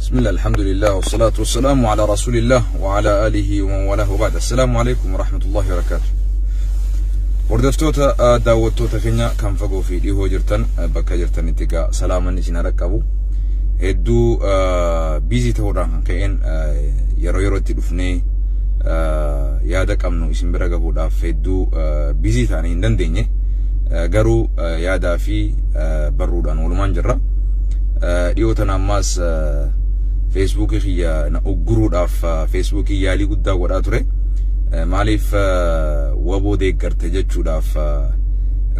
بسم الله الحمد لله والصلاة والسلام على رسول الله وعلى آله ومن والاه وبعد. السلام عليكم ورحمة الله وبركاته. وردفتوتا داوتوتا كينيا كان فقو في دي هو جرتن بكا جرتن انتقا سلاما نسينا ركبو هدو بيزي توران كأن يرو يرو تدفني يادك أمنو اسم برقبو دا فدو بيزي تاني اندن ديني غارو يادا في برودان ولمان جرا ديوتنا ماس فيسبوك خيا نأجرو داف فيسبوك يالي قد وراتره مالف وابو ده كرتجة شوداف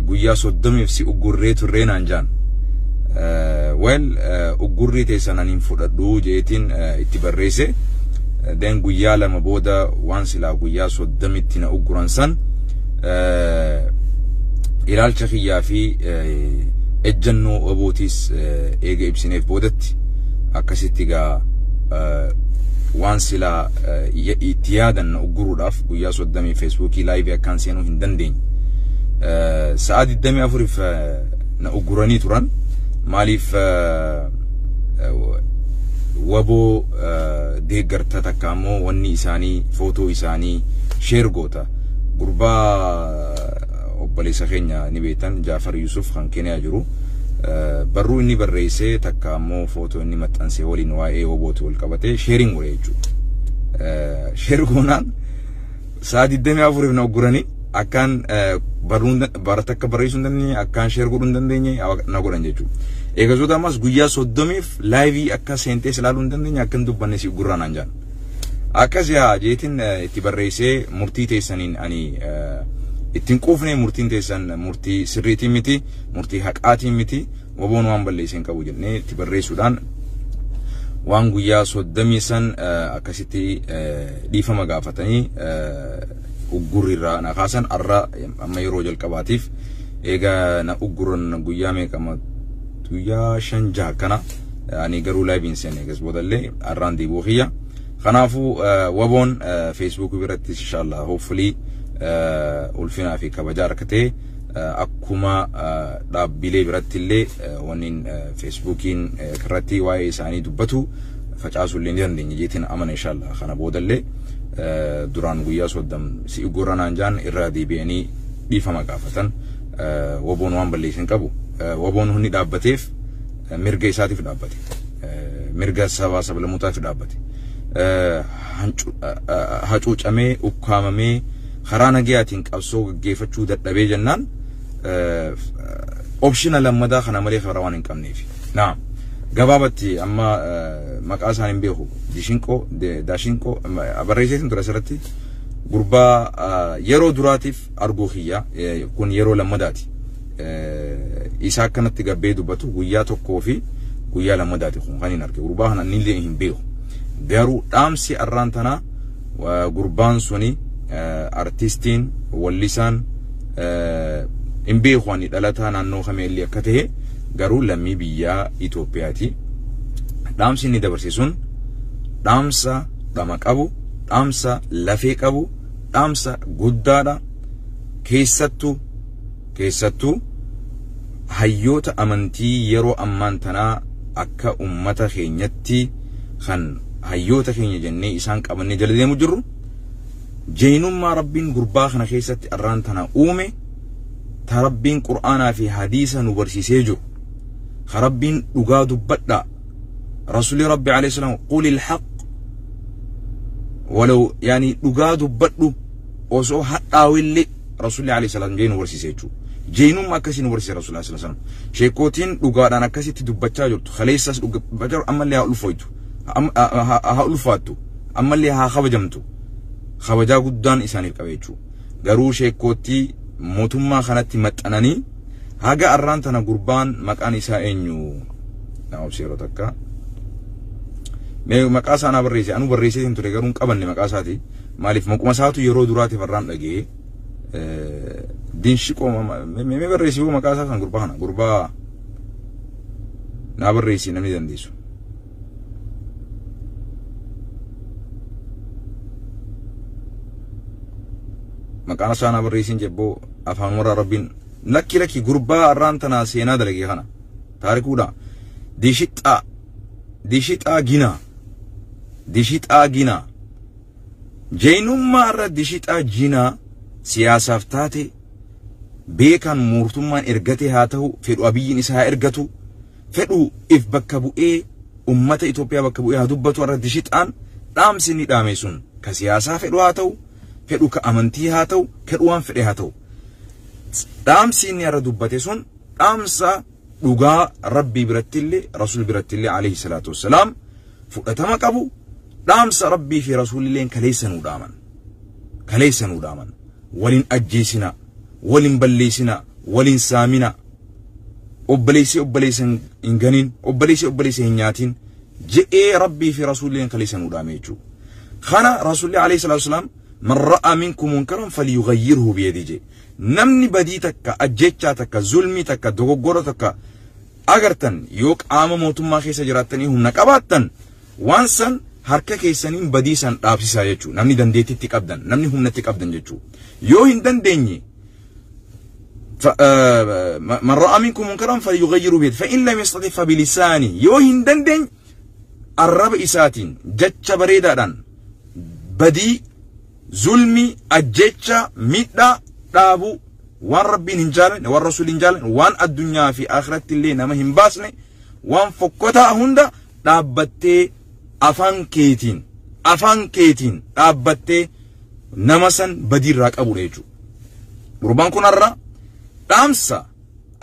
قويا صدم يفسي أجريت الرين عنجان ويل أجريت سنانين فردو جيتين اتبريسه دين قويا لما بودا وانسلا قويا صدم اتنا أجرانسان إلال شخيا في الجنو أبوتيس إيجا إبسينيف بودت أكاسيتيغا وانسلا اتيادا أقرو داف ويا صدامي فيسبوكي لايف أكان سيانو هندن دين سعاد الدمي أفرف نأقراني تران ماليف وابو ديگر تتكامو واني إساني فوتو إساني شير غوتا قربا Balesitani ni betan Jafar Yusuf kan kene ajuru barru inni barreesse takkaammoo foto inni maxxanse waliin waa'ee obooti wal qabate sharing wala jechu share goonaan saadi demi afurif na ogurani akkan barruun baratakka barreessuun dandeenye akkan share godhuun dandeenye na godhan jechu eegasoota mas guyyaa 30f live akka seentees ilaaluun dandeenye akkan dubbanne si gurraan anjaan akkas yaa jeetin itti barreesse murtii teessaniin ani ittin qofne murtiin teessan murtii sirriitii miti murtii haqaatii miti waboon waan balleessin qabu jennee itti barreessuudhaan waan guyyaa 30 san akkasitti dhiifama gaafatanii uggurrirraa na kaasan arra amma yeroo jalqabaatiif eega na ugguran guyyaa meeqama guyyaa 5 kana ani garuu live sen eegas bodalle arraan diiboo khiyya kanaafu waboon Facebook biratti inshallah hopefully ulfina fi kabajar kate akkuma dhaabbilee birattillee wannin Facebookin karratti waa'ee isaanii dubbatu facaasu illee dandeenye jeetiin amana inshallah kana boodallee duraan guyyaa 30 si uguranaan jaan irraa deebi'anii dhiifama gaafatan waboon waan balleessin qabu waboon hunni dhaabbateef mirga isaatiif dhaabbate mirga sabaa sablamootaaf dhaabbate hacuucamee ukkaamamee خرانا جياتين قبصو جيفتشو دبي جنان optional لما دا خنا ملي خروان إنكم نيفي نعم جوابتي أما مقاسان بيهو ديشينكو داشينكو أبرزيتين دراسرتي غربا يرو دراتيف أرجوخيا يكون يرو لما داتي إسحاق كانت تجابي دبتو وياتو كوفي ويا لما داتي خون خاني نركي غربا هنا نيلي إنهم بيهو بيرو أمسي أرانتنا وغربان سوني artistiin wallisaan in beekwani dhalataa naannoo kameelli akka ta'e garuu lammii biyyaa Itoophiyaati dhaamsi inni dabarsiisuun dhaamsa dhama qabu dhaamsa lafee qabu dhaamsa guddaadha keessattuu hayyoota amantii yeroo ammaan tanaa akka ummata keenyatti kan hayyoota keenya jennee isaan qabannee jala deemu jirru جينما ربين قرباخنا خيست أرانتنا أومي تربين قرآنا في حديثا نبرسي سيجو خربين لقادوا بدأ رسول ربي عليه السلام قول الحق ولو يعني لقادوا بدأ وصو حتى واللي رسول عليه السلام جين نبرسي سيجو جينما كسي نبرسي رسول الله صلى الله عليه وسلم شيكوتين لقادنا كسي تدبتشا جرتو خليساس بجر أما اللي هألفويتو هألفاتو أما اللي هخبجمتو خبجا قدان إساني القبيجو غرو شيكوتي موتما خانتي متأناني هاقا أرانتنا قربان مكان إسا إنيو نعم سيرو تكا مكاسا أنا بريسي أنو بريسي انتو ريقارون قبن مكاساتي مالف مكمساتو يرو دراتي فران لغي دين شكو مي بريسي هو مكاسا كان قربانا قربا نا بريسي نمي دنديسو مكان سانا بريسين جبو أفهم ورا ربين لكي قربا أرانتنا سينا دلقي خانا تاركودا دي شتا dishixaa ginaa jeenummaa irra dishixaa jinaa siyaasaaf taate beekan murtummaan ergate haa ta'u fedhu abiyyiin isaa ergatu fedhu if bakka bu'ee ummata Itoophiyaa bakka bu'ee haa dubbatu irra dishixaan dhaamsi ni dhaame sun ka siyaasaa fedhu haa ta'u fedhu ka amantii haa ta'u fedhu waan fedhe haa ta'u dhaamsi inni irra dubbate sun dhaamsa dhugaa rabbii birattillee rasul birattillee alayhi salatu wassalaam fudhatama qabu dhaamsa rabbii fi rasulilleen kaleessanuu dhaaman walin ajjeesina walin balleessina walin saamina obboleessi hin ganin obboleessi hin nyaatin je'ee rabbii fi rasulilleen kaleessanuu dhaame jechuudha kana rasulli alayhi salatu wassalaam man ra'a minkum munkaran falyughayyirhu biyadihi namni badii takka ajjechaa takka zulmii takka dogoggora takka agartan yoo qaama mootummaa keessa jiraatanii humna qabaattan waan san harka keessaniin badii san dhaabsisaa jechuu namni dandeettiitti qabdan namni humnatti qabdan jechuu yoo hin dandeenye man ra'a minkum munkaran falyughayyirhu biyadihi fa in lam yastati fa bilisani yoo hin dandeenye arraba isaatiin jecha bareedaadhaan badii zulmi ajjecha midha dhaabu waan rabbiin hin jaalanne waan rasuul hin jaalanne waan addunyaa fi akhiratti illee nama hin baasne waan fokkotaa hunda dhaabbattee afaan keetiin dhaabbattee nama san badiirraa qabudha jechuudha. Gurbaan kun har'a dhaamsa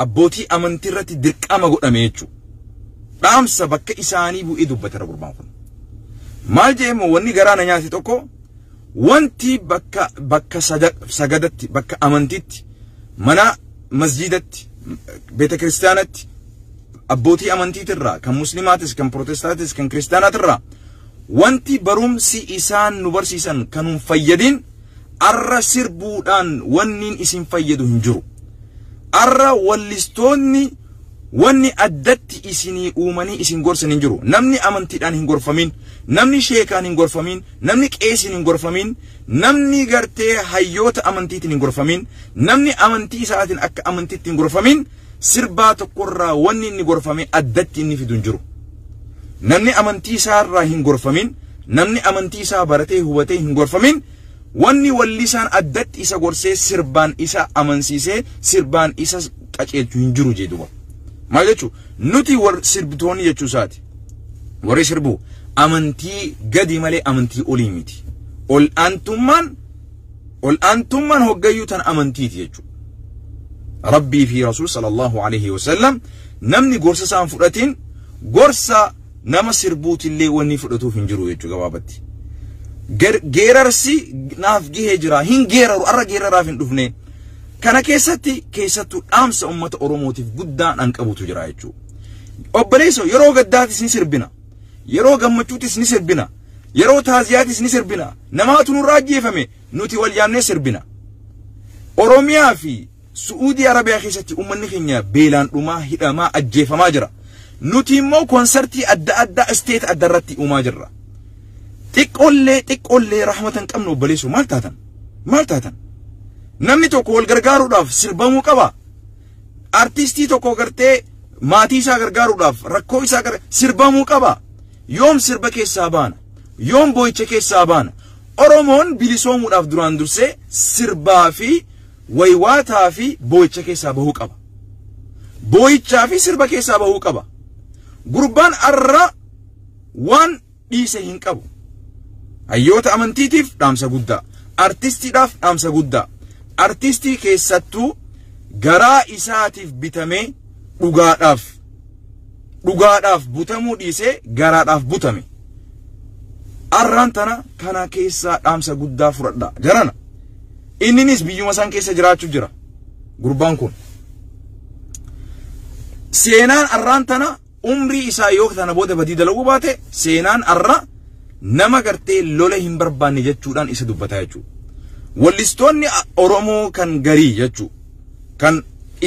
abbootii amantii irratti dirqama godhame jechuudha. Dhaamsa bakka isaanii bu'ee dubbatera gurbaan kun. Maal jeemoo wanni garaana nyaate tokko wanti bakka sagadatti bakka amantiitti mana masjidatti beeta kiristaanatti abbootii amantiitirraa kan muslimaatis kan protestaatis kan kiristaanaatirraa wanti barumsi isaan nu barsiisan kan hin fayyadin arra sirbuudhaan wanniin isin fayyadu hin jiru arra wallistoonni wanni addatti isinii uumanii isin gorsan hin jiru namni amantiidhaan hin gorfamin namni sheekaan hin gorfamin namni qeesiin hin gorfamin namni gartee hayyoota amantiitiin hin gorfamin namni amantii isaatiin akka amantiitti hin gorfamin sirbaa tokkorraa wanni inni gorfame addatti inni fidu hin jiru namni amantii isaarraa hin gorfamin namni amantii isaa baratee hubatee hin gorfamin wanni wallisaan addatti isa gorsee sirbaan isa amansiisee sirbaan isa qaceelchu hin jiru jedhuba maal jechuun nuti sirbitoonni jechuu isaati warri sirbu amantii gadi malee amantii olii miti ol aantummaan hoggayyuu tan amantiiti jechuudha rabbii fi rasul sallallahu alayhi wasallam namni gorsa isaan fudhatiin gorsa nama sirbuutillee wanni fudhatuuf hin jiru jechuudha gabaabatti geerarsi naaf gihee jira hin geeraru arra geeraraaf hin dhufne kana keessattuu dhaamsa ummata oromootiif guddaan an qabutu jira jechuudha obboleesso yeroo gaddaatis ni sirbina yeroo gammachuutis ni sirbina yeroo taaziyaatis ni sirbina namaatu nurraa ajjeefame nuti wal yaamnee sirbina oromiyaa fi suudii arabiyaa keessatti ummanni keenya beelaan dhumaa hidhamaa ajjeefamaa jira nuti immoo konsertii adda addaa isteet adda irratti uumaa jirra xiqqollee rahmatan qabnu obboleessu maal taatan namni tokko wal gargaaruudhaaf sirbamuu qaba artistii tokko gartee maatii isaa gargaaruudhaaf rakkoo isaa sirbamuu qaba yoom sirba keessaa baana yoom boo'icha keessaa baana oromoon bilisoomuudhaaf duraan dursee sirbaa fi waywaataa fi boo'icha keessaa bahuu qaba boo'ichaa fi sirba keessaa bahuu qaba gurbaan arra waan dhiise hin qabu hayyoota amantiitiif dhaamsa guddaa artistiidhaaf dhaamsa guddaa artistii keessattuu garaa isaatiif bitamee dhugaadhaaf butamuu dhiisee garaadhaaf butame arraan tana kana keessaa dhaamsa guddaa fudhadha jarana inninis biyyuma isaan keessa jiraachuu jira gurbaan kun seenaan arraan tana umrii isaa yoo tana booda badii dalaguu baate seenaan arra nama gartee lola hin barbaanne jechuudhaan isa dubbataa jechuudha wallistoonni oromoo kan garii jechuu kan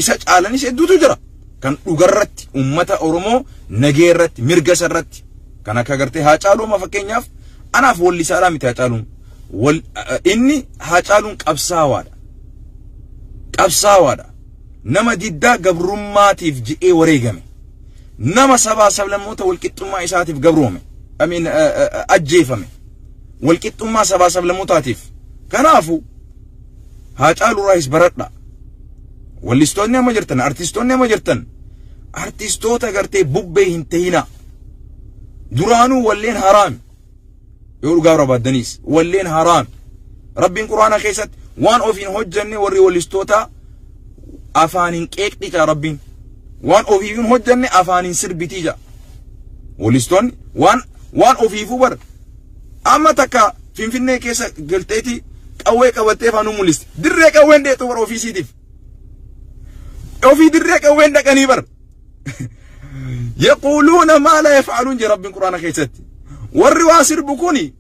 isa caalanis hedduutu jira kan dhugarratti ummata oromoo nageerratti mirgasarratti kan akka gartee Haacaaluuma fakkeenyaaf anaaf wallisaadhaa miti Haacaaluun inni Haacaaluun qabsaawaadha nama diddaa gabrummaatiif ji'ee wareegame nama sabaa sablammoota walqixxummaa isaatiif gabroome ajjeefame walqixxummaa sabaa sablammootaatiif kanaafu Haacaaluu Raayis baradha wallistoonni amma jirtan artistoonni amma jirtan artistoota gartee bubbee hin ta'ina duraanuu walleen haraam yoo dhugaa barbaadaniis walleen haraam rabbiin quraana keessatti waan ofiin hojjanne warri wallistoota afaanin qeeqxica rabbiin waan ofiifin hojjanne afaanin sirbitiija wallistoonni waan ofiifuu bar amma takka finfinnee keessa galteeti qawwee qabattee faanuu mul'iste dirree qawween deetu bar ofiisiitiif ofii dirree qawween dhaqanii bar يقولون ما لا يفعلون جي رب القرآن كيستي والرواسر بكوني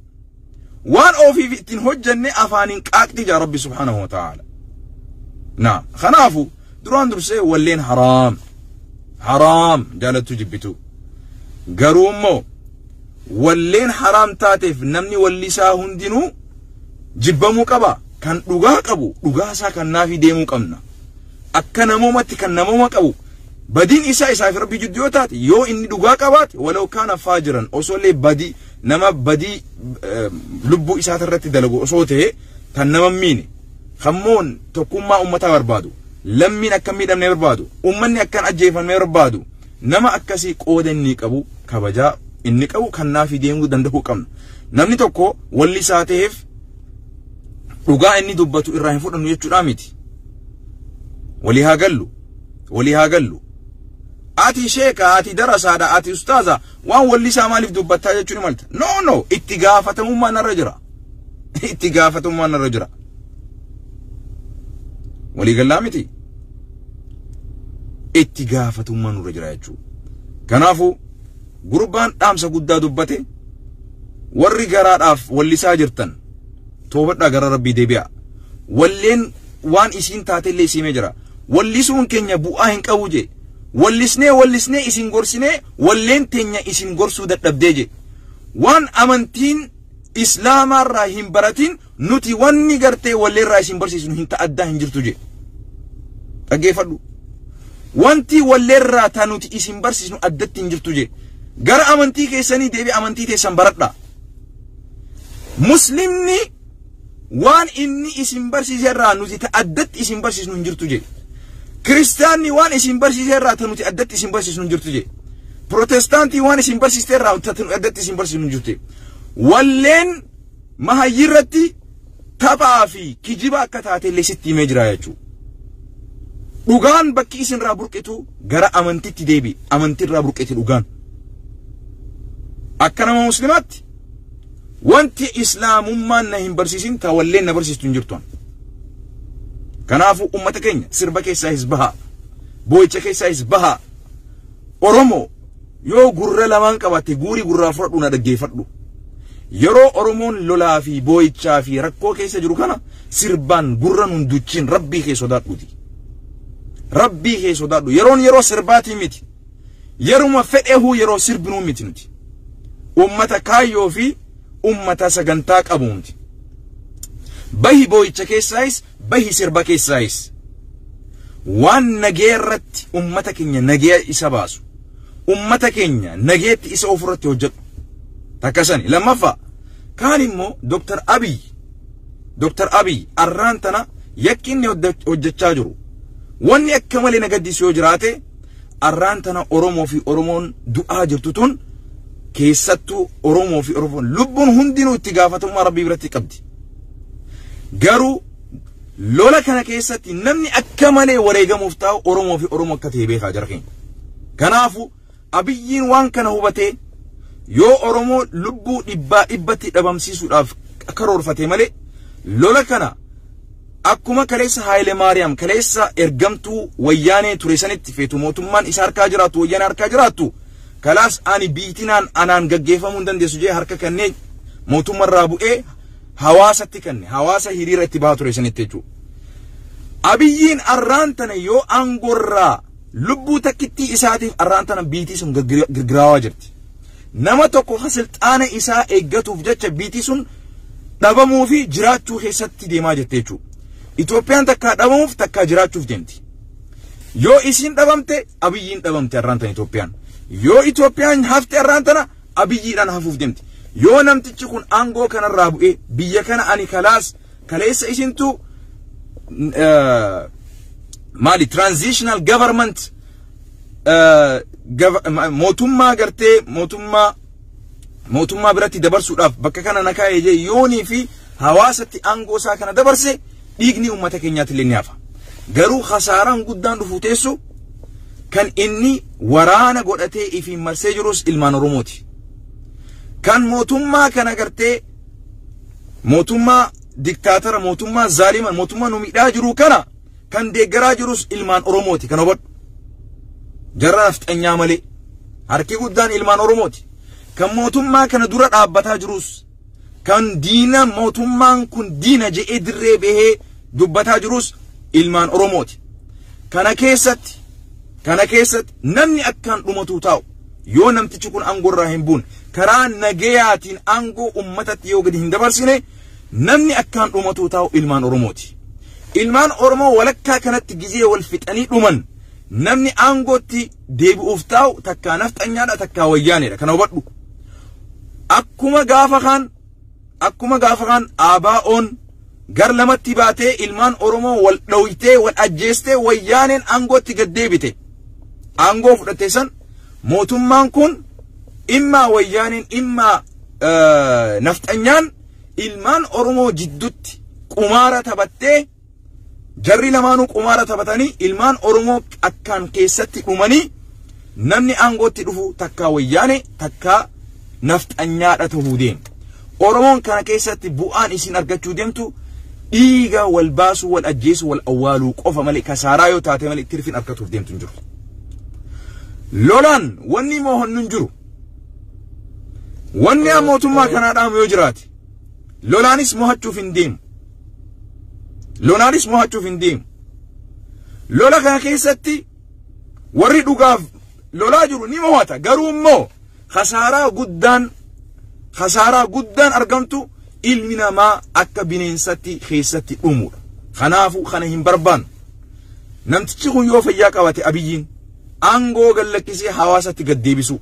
وان اوفي في تنهجن افانين قاقتي جا ربي سبحانه وتعالى نعم خنافو دران درسي واللين حرام جالتو جبتو قرومو واللين حرام تاتف نمني واللسا هندنو جبمو قبا كان لغا قبو لغا سا كان نافي ديمو قمنا اكا نمومت كان نمومك قبو بدين إسا في ربي جديوتات يو إني دقاقبات ولو كان فاجرا أصولي بدي نما بدي لبو إسا ترتي دلقو أصوته تنما ميني خمون تقوم أمتا بربادو لمين أكمي دم نبربادو أمني أكان أجيفا نبربادو نما أكسي قود إنيك أبو كبجا إنيك أبو كان نافي ديمو دندهو كمنا نمني توقو واللي ساتهف دقا إني دبتو إراهن فوق أنو يتشو راميتي وليها قلو ati sheeka ati darasaadha ati ustaaza waan wallisaa maaliif dubbattaa jechuun malta no itti gaafatamummaan narra jira walii gallaa miti itti gaafatamummaan narra jira jechuudha kanaafu gurbaan dhaamsa guddaa dubbate warri garaadhaaf wallisaa jirtan toobadhaa gara rabbii deebi'a walleen waan isiin taatellee isiimee jira wallisuun keenya bu'aa hin qabu je wallisnee isin gorsine walleen teenya isin gorsuu dadhabdee je waan amantiin islaamaa irraa hin baratin nuti wanni gartee walleerraa isin barsiisnu hin ta'addaa hin jirtu je dhaggeeffadhu wanti walleerraa ta nuti isin barsiisnu addatti hin jirtu je gara amantii keessanii deebi amantii teessan baradha muslimni waan inni isin barsiiserraa nuti ta'addatti isin barsiisnu hin jirtu je Kiristaanni waan isin barsiiserraa tanuti addatti isin barsiisnu hin jirtu je Protestaantii waan isin barsiisterraa tanuti addatti isin barsiisnu hin jirtu walleen mahayyirratti taphaa fi kijiba akka taatellee sitti himee jira jechuudha dhugaan bakki isinirraa burqitu gara amantiitti deebi amantiirraa burqiti dhugaan akka nama muslimaatti wanti islaamummaan na hin barsiisin ta walleen na barsiistu hin jirtu kanaafu ummata keenya sirba keessaa hisbaha boo'icha keessaa hisbaha oromo yoo gurra lamaan qabate guuri gurraa fudhadhu na dhaggeeffadhu yeroo oromoon lolaa fi boo'ichaa fi rakkoo keessa jiru kana sirbaan gurra nun duchin rabbii kee sodaadhuti rabbii kee sodaadhu yeroo sirbaatii miti yeruma fedhehu yeroo sirbinuu miti nuti ummata kaayyoo fi ummata sagantaa qabuunti bahi boo'icha keessaayis bahi sirba keessaayis waan nageerratti ummata keenya nagee isa baasu ummata keenya nageetti isa ofirratti hojjedhu takkasani lammaffaa kaan immoo Dr. Abiy arraan tana yakkinni hojjechaa jiru wanni akka malee nagaddisu yoo jiraate arraan tana Oromoo fi Oromoon du'aa jirtu tun keessattuu Oromoo fi Oromoon lubbuun hundinuu itti gaafatamummaa rabbii biratti qabdi garuu lola kana keessatti namni akka malee wareegamuuf taa'u Oromoo fi Oromoo akka ta'e beekaa jira keenya kanaafu Abiyyiin waan kana hubatee yoo Oromoo lubbuu dhibbatti dhabamsiisuudhaaf karoorfate malee lola kana akkuma kaleessa Haayile Maariyaam kaleessa ergamtuu wayyaanee ture sanitti feetu mootummaan isa harkaa jiraatu wayyaanee harkaa jiraatu kalaas ani biitinaan anaan gaggeeffamuu hin dandeessu jee harka kanneen mootummarraa bu'ee hawaasatti kanne hawaasa hiriira itti bahaa ture sanitti jechuudha Abiyyiin arraan tana yoo aangorraa lubbuu takkitti isaatiif arraan tana biitii sun girgiraawaa jirti nama tokko hasilxaana isaa eeggatuuf jecha biitii sun dhabamuu fi jiraachuu keessatti deemaa jirti jechuudha Itoophiyaan takkaa dhabamuuf takkaa jiraachuuf deemti yoo isin dhabamte Abiyyiin dhabamte arraan tana Itoophiyaan Yoo Itoophiyaan hafte arraantana abiyyiidhaan hafuuf deemti. Yoo namtichi kun aangoo kanarraa bu'ee biyya kana ani kaleessa isintu maali transitional government mootummaa gartee mootummaa biratti dabarsuudhaaf bakka kana nakaa'ee jee yoonii fi hawaasatti aangoo isaa kana dabarse dhiigni uummata keenyaatti illee ni hafa. Garuu khasaaraan guddaan dhufu teessu kan inni waraana godhatee ifiin marsee jirus ilmaan Oromooti. Kan mootummaa kana gartee mootummaa diktaatara mootummaa zaalima mootummaa nu miidhaa jiru kana kan deeggaraa jirus ilmaan Oromooti. Kan hubadhu jarra nafxanyaa malee harki guddaan ilmaan Oromooti. Kan mootummaa kana dura dhaabbataa jirus kan diina mootummaan kun diina je'ee dirree bahee dubbataa jirus ilmaan Oromooti. Kana keessatti namni akkaan dhumatu taa'u yoo namtichi kun aangoo irraa hin buune karaa nagayaatiin aangoo ummatatti yoo gadi hin dabarsine namni akkaan dhumatu taa'u ilmaan Oromooti. Ilmaan Oromoo walakkaa kanatti gizee wal fixanii dhuman namni aangootti deebi'uuf taa'u takkaa nafxanyaadha takkaa wayyaaneedha. Kana hubadhu. Akkuma gaafa kan ABO'n gar lamatti baatee ilmaan Oromoo wal dhawitee wal ajjeestee wayyaaneen aangootti gad deebite. Aangoo fudhatte san mootummaan kun immaa wayyaaneen immaa nafxanyaan ilmaan Oromoo jidduutti qumaara taphattee jarri lamaanuu qumaara taphatanii ilmaan Oromoo akkaan keessatti dhumanii namni aangootti dhufu takkaa wayyaane takkaa nafxanyaadha ta'uu deema. Oromoon kana keessatti bu'aan isin argachuu deemtu dhiiga wal baasuu wal ajjeesuu wal awwaaluu qofa malee kasaaraa yoo taate malee tirfin argatuuf deemtu hin jiru. Lolaan wanni moohannu hin jiru. Wanni mootummaa kanaadhaan yoo jiraate lolaanis mohachuuf hin deemu. Lola kana keessatti warri dhugaaf lolaa jiru ni mohata garuu immoo khasaaraa guddaan argamtu ilmi namaa akka bineensatti keessatti dhumuudha. Kanaafuu kana hin barbaannu. Namtichi kun yoo fayyaa qabate abiyyiin aangoo gallakkisee hawaasatti gad deebisu.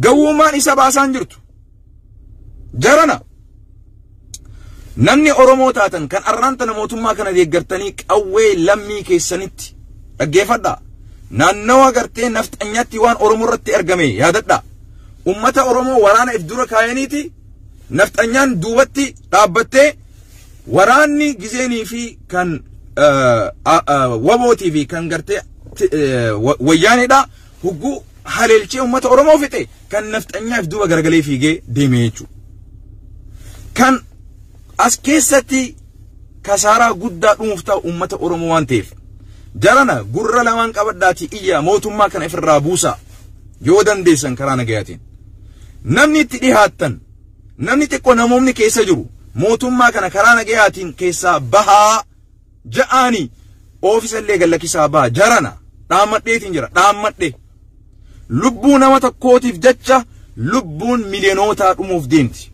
Gawwummaan isa baasaan jirtu. Jarana namni Oromoo taatan kan arraantana mootummaa kana deeggartanii qawwee lammii keessanitti dhaggeeffadhaa. Naannawa gartee nafxanyatti waan Oromoo irratti argame yaadadhaa. Ummata Oromoo waraana if dura kaayaniiti nafxanyaan duubatti dhaabbattee waraanni gizeenii fi kan wabootii fi kan gartee wayyaaneedha hugguu haleelchee ummata Oromoo fixe kan nafxanyaaf duuba garagalee fiigee deemee jechuudha. Kan as keessatti kasaaraa guddaa dhumuuf ta'u ummata Oromoo waan ta'eef jarana gurra lamaan qabadhaati iyyaa mootummaa kana ifirraa buusaa yoo dandeessan karaa nagayaatiin. Namni itti dhihaattan namni xiqqoo namoonni keessa jiru mootummaa kana karaa nagayaatiin keessaa bahaa ja'aanii oofisallee gallakkisaa baha. Jarana dhaammadheetiin jira dhaammadhe. Lubbuu nama tokkootiif jecha lubbuun miliyoonotaa dhumuuf deemti.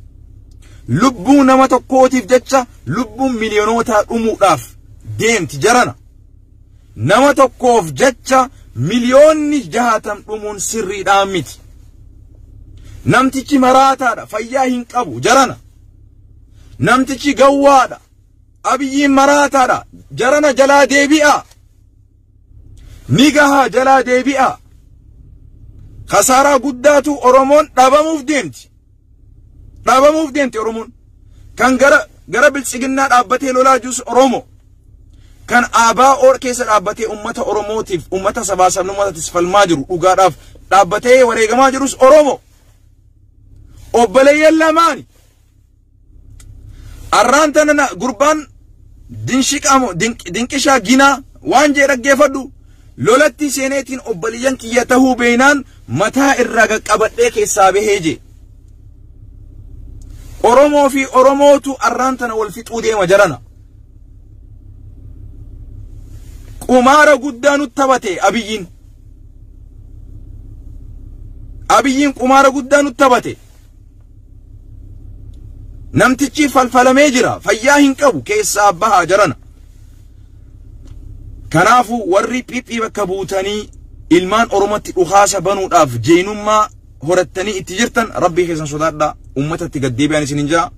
Lubbuu nama tokkootiif jecha lubbuun miliyoonotaa dhumuudhaaf deemti jarana. Nama tokkoof jecha miliyoonni 60 dhumuun sirriidhaan miti. Namtichi maraataadha fayyaa hin qabu jarana. Namtichi gawwaadha abiyyiin maraataadha jarana jalaa deebi'a. Ni gahaa jalaa deebi'a. Khasaaraa guddaatu Oromoon dhabamuuf deemti. Oromoon kan gara bilchiginnaa dhaabbatee lolaa jirus Oromoo. Kan ABO keessa dhaabbatee ummata Oromootiif ummata sabaa sabnummataatiif falmaa jiru dhugaadhaaf dhaabbatee wareegamaa jirus Oromoo. Obboleeyyan lamaani. Arraantana gurbaan dinqishaa ginaa waan jee dhaggeeffadhu lolatti seeneetiin obboleeyyan kiyya tahuu beenaan mataa irraa qaqqabadhee keessaa bahee jee. Oromoo fi Oromootu arraantana wal fixuu deema jarana. Qumaara guddaa nutti taphate abiyyiin qumaara guddaa nutti taphate. Namtichi falfalamee jira fayyaa hin qabu keessaa bahaa jarana. Kanaafu warri piphii bakka buutanii ilmaan Oromootti dhukaasa banuudhaaf jeenummaa horattanii itti jirtan Rabbii keessan sodaadhaa ummatatti gaddeebi'an isin jaa.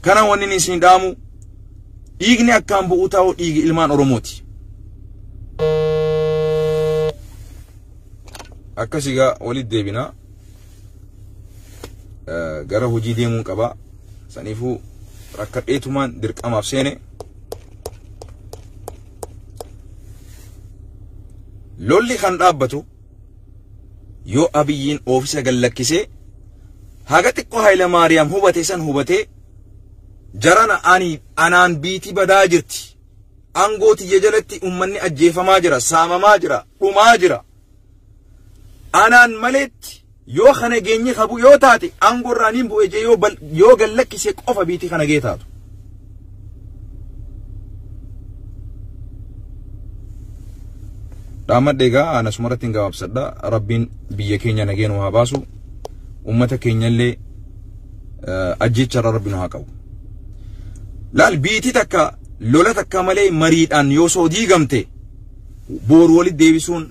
Kana wanni isin dhaamu dhiigni akkaan bu'u ta'u dhiigi ilmaan Oromooti. Akkasigaa walitti deebina gara hojii deemuun qaba. Saniifuu rakkadheetumaan dirqamaaf seene. Lolli kan dhaabbatu yoo Abiyyiin oofisa gallakkisee haga xiqqoo Haayila Maariyaam hubate san hubatee jarana anaan biitii badaa jirti. Angooti jalatti ummanni ajjeefamaa jira, saamamaa jira, dhumaa jira. Anaan maleetti yoo kana geenye qabu yoo taate angorraaniin bu'ee yoo gallakkisee qofa biitii kana gee taatu. Dhaamadheegaa ana sumaratti hin gabaabsadha. Rabbiin biyya keenya nageen haa baasu. Ummata keenyallee ajjecharra Rabbiin haa qabu. Laal biitii takka lola takka malee mariidhaan yoo soo diigamte booru walitti deebisuun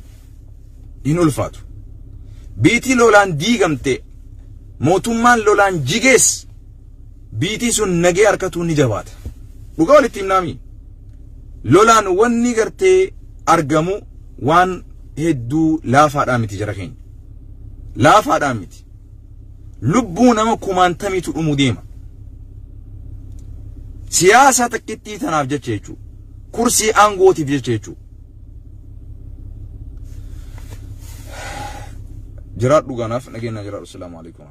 hin ulfaatu. Biitii lolaan diigamte mootummaan lolaan jigees biitii sun nagee harkatuun ni jabaata. Dhugaa walitti himnaami. Lolaan wanni gartee argamu waan hedduu laafaadhaan miti jara keenya. Laafaadhaan miti. Lubbuu nama 90tu dhumuu deema. Siyaasa takkittii tanaaf jecha jechuudha. Kursii aangootiif jecha jechuudha. Jiraadhu ganaaf nageenya jiraadhu. Assalaamu alaikum.